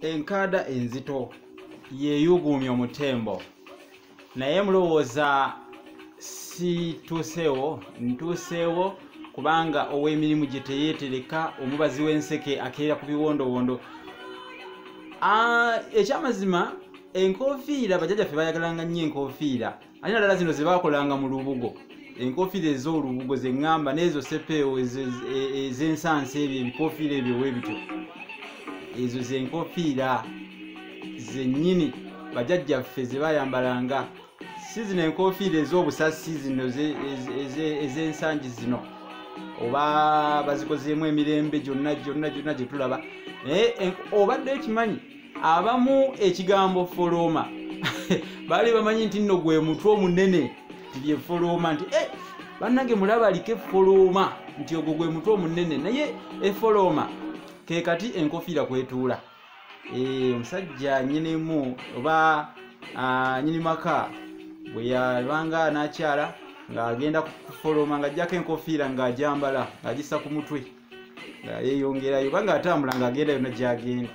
enkada enzito yeyugumya omutembo naye mulowooza situuseewo ntuuseewo kubanga ow'emirimu gye teyeetereka omubazi w'enseke akeera ku biwondowondo. Ekyamazima enkofiira bajjajjaffe bayagalanga nnyo enkofiira ate naddala zino ze baakolanga mu lubugo, enkofiira ez'olubugo ze ŋŋamba n'ezo sepeewo ez'ensansa ebyo ebikofiira ebyo weebityo, ezo ze enkofiira zennyini bajjajjaffe ze baayambalanga, si zino enkofiira ez'obusasi zino ez'ensangi zino oba bazikozeemu emirembe gyonna gye tulaba. Naye obadde ekimanyi abamu ekigambo effolooma baali bamanyi nti nno gwe mutwe omunene nti effolooma, nti bannange mulaba aliko effolooma nti ogwo gwe mutwe omunene. Naye effolooma ke kati enkofiira kwetuula. Omusajja nyinimu oba nyini maka bwe yabanga n'akyala ng'agenda kufolooma ng'ajjako enkofiira ng'agyambala ng'agissa ku mutwe nga yeeyongerayo oba ng'atambula ng'agenda yonna gy'agenda.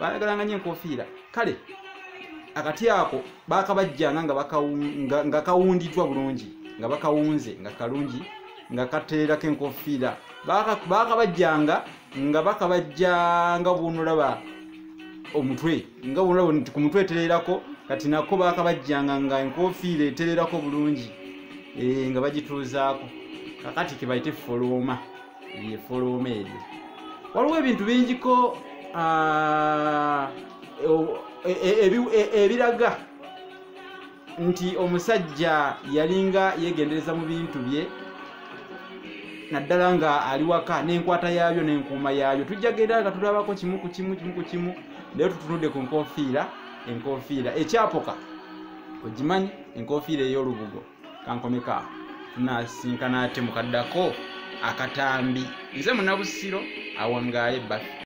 Baayagalanga nnyo enkofiira. Kale akati ako baakabajjanga nga kawundiddwa bulungi, nga bakawunze nga kalungi, nga kateerako enkofiira. Baakabajjanga nga bakabajja nga bw'onolaba omutwe, nga bw'onolaba nti ku mutwe etereerako, kati nako baakabajjanga nga enkofiira etereerako bulungi nga bagituuzaako. Kakati ke bayita effolooma, effolooma eryo. Waliwo ebintu bingiko ebiraga nti omusajja yalinga yeegendereza mu bintu bye naddala nga ali waka n'enkwata yaabyo n'enkuuma yaabyo. Tujja genda nga tulabako kimu ku kimu naye tutunudde ku enkofiira ekyapoka ogimanyi, enkofiira ey'olubugo. Kankomeka tunasinkana ate mukaddako akatambi. Nze Munnabusiro awamgaye Baffi.